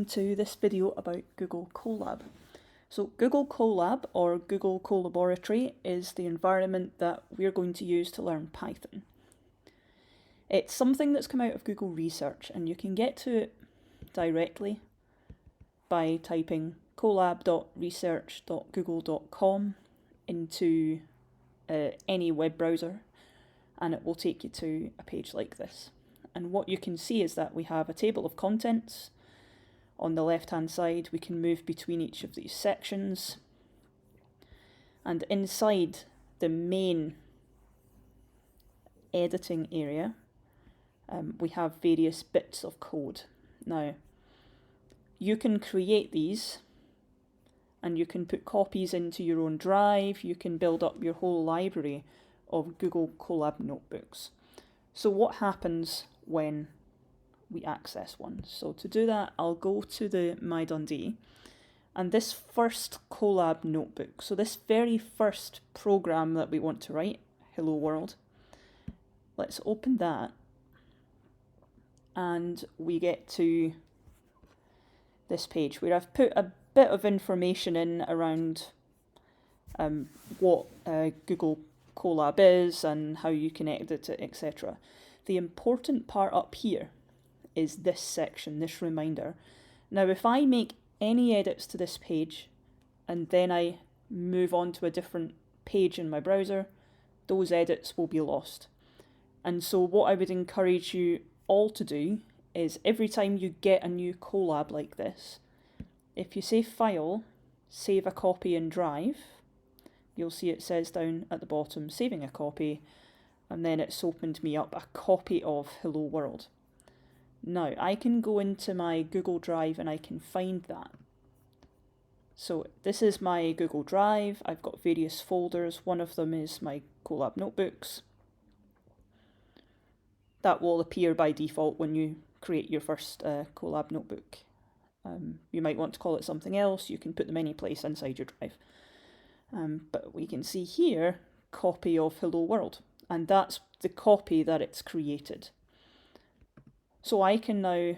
welcome to this video about Google Colab. So Google Colab, or Google Colaboratory, is the environment that we're going to use to learn Python. It's something that's come out of Google Research, and you can get to it directly by typing colab.research.google.com into any web browser, and it will take you to a page like this. And what you can see is that we have a table of contents. On the left hand side, we can move between each of these sections. And inside the main editing area, we have various bits of code. Now, you can create these and you can put copies into your own drive. You can build up your whole library of Google Colab notebooks. So what happens when we access one? So to do that, I'll go to the My Dundee, and this first Colab notebook, so this very first program that we want to write, Hello World, let's open that, and we get to this page where I've put a bit of information in around what Google Colab is and how you can edit it, etc. The important part up here is this section, this reminder. Now, if I make any edits to this page and then I move on to a different page in my browser, those edits will be lost. And so what I would encourage you all to do is every time you get a new Colab like this, if you say File, Save a Copy in Drive, you'll see it says down at the bottom, Saving a Copy, and then it's opened me up a copy of Hello World. Now, I can go into my Google Drive and I can find that. So this is my Google Drive. I've got various folders. One of them is my Colab notebooks. That will appear by default when you create your first Colab notebook. You might want to call it something else. You can put them any place inside your drive. But we can see here, copy of Hello World. And that's the copy that it's created. So I can now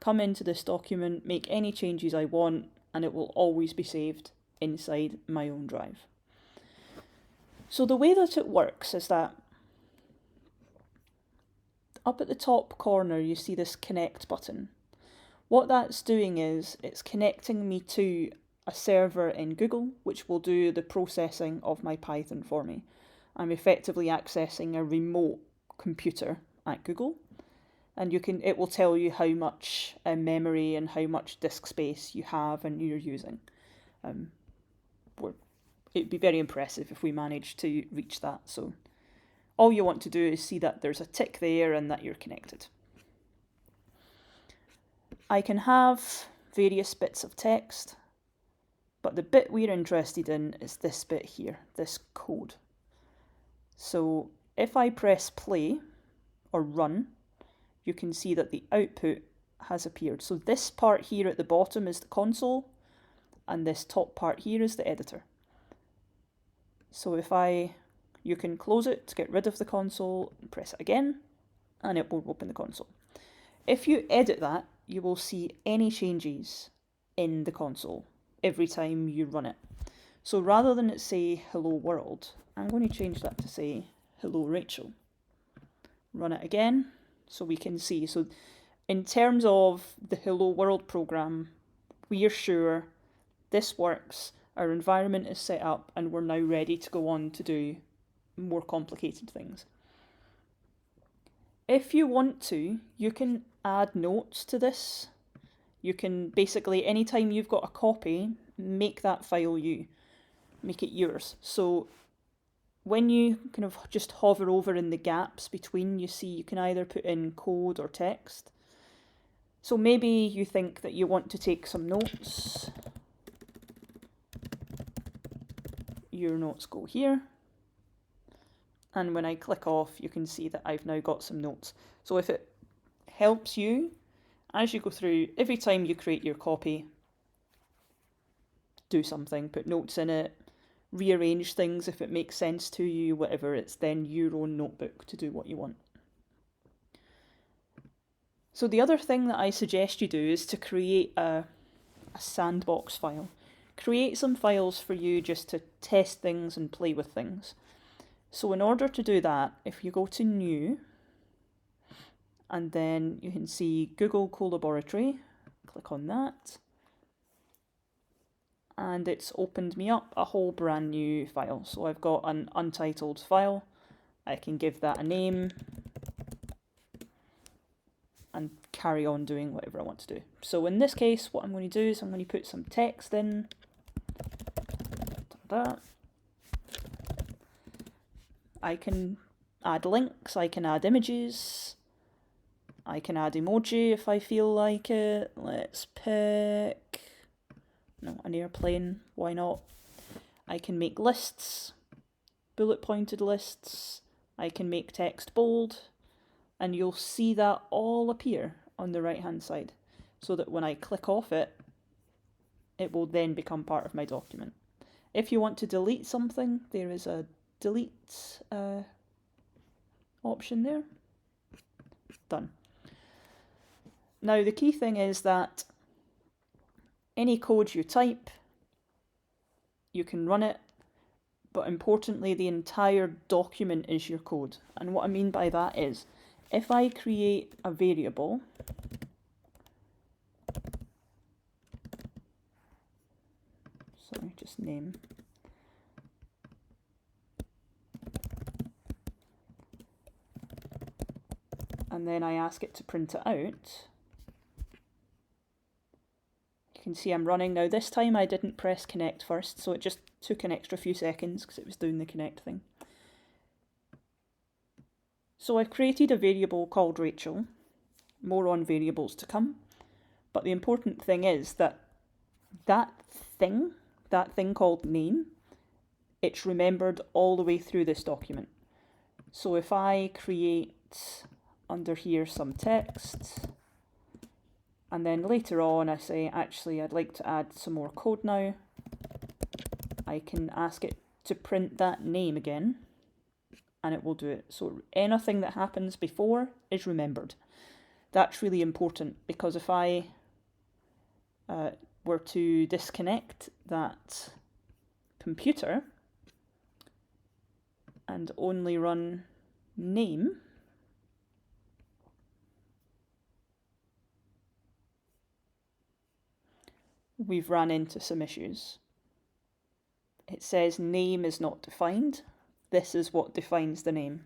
come into this document, make any changes I want, and it will always be saved inside my own drive. So the way that it works is that up at the top corner you see this connect button. What that's doing is it's connecting me to a server in Google, which will do the processing of my Python for me. I'm effectively accessing a remote computer at Google, and it will tell you how much memory and how much disk space you have and you're using. It'd be very impressive if we managed to reach that. So all you want to do is see that there's a tick there and that you're connected. I can have various bits of text, but the bit we're interested in is this bit here, this code. So if I press play or run, you can see that the output has appeared. So this part here at the bottom is the console, and this top part here is the editor. So you can close it to get rid of the console, and press it again, and it will open the console. If you edit that, you will see any changes in the console every time you run it. So rather than it say Hello World, I'm going to change that to say Hello Rachel. Run it again so we can see. So in terms of the Hello World program, we are sure this works, our environment is set up, and we're now ready to go on to do more complicated things. If you want to, you can add notes to this. You can basically, anytime you've got a copy, make that file make it yours. So when you kind of just hover over in the gaps between, you see you can either put in code or text. So maybe you think that you want to take some notes. Your notes go here. And when I click off, you can see that I've now got some notes. So if it helps you, as you go through, every time you create your copy, do something, put notes in it, rearrange things if it makes sense to you, whatever, it's then your own notebook to do what you want. So the other thing that I suggest you do is to create a sandbox file. Create some files for you just to test things and play with things. So in order to do that, if you go to New, and then you can see Google Colaboratory, click on that, and it's opened me up a whole brand new file. So I've got an untitled file. I can give that a name and carry on doing whatever I want to do. So in this case, what I'm going to do is I'm going to put some text in. I can add links, I can add images, I can add emoji if I feel like it. Let's pick, no, an airplane, why not? I can make lists, bullet pointed lists, I can make text bold, and you'll see that all appear on the right hand side, so that when I click off it, it will then become part of my document. If you want to delete something, there is a delete option there. Done. Now the key thing is that any code you type, you can run it, but importantly the entire document is your code. And what I mean by that is, if I create a variable, sorry, just name, and then I ask it to print it out, you can see I'm running. Now this time I didn't press connect first, so it just took an extra few seconds because it was doing the connect thing. So I've created a variable called Rachel, more on variables to come, but the important thing is that that thing called name, it's remembered all the way through this document. So if I create under here some text, and then later on I say, actually I'd like to add some more code now, I can ask it to print that name again, and it will do it. So anything that happens before is remembered. That's really important, because if I were to disconnect that computer and only run name, we've ran into some issues. It says name is not defined. This is what defines the name.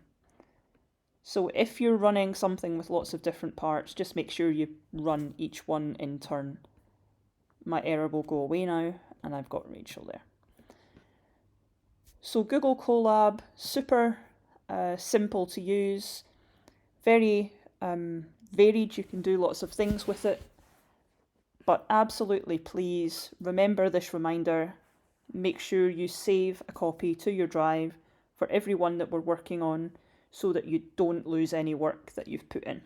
So if you're running something with lots of different parts, just make sure you run each one in turn. My error will go away now, and I've got Rachel there. So Google Colab, super simple to use, very varied, you can do lots of things with it, but absolutely please remember this reminder, make sure you save a copy to your drive for every one that we're working on, so that you don't lose any work that you've put in.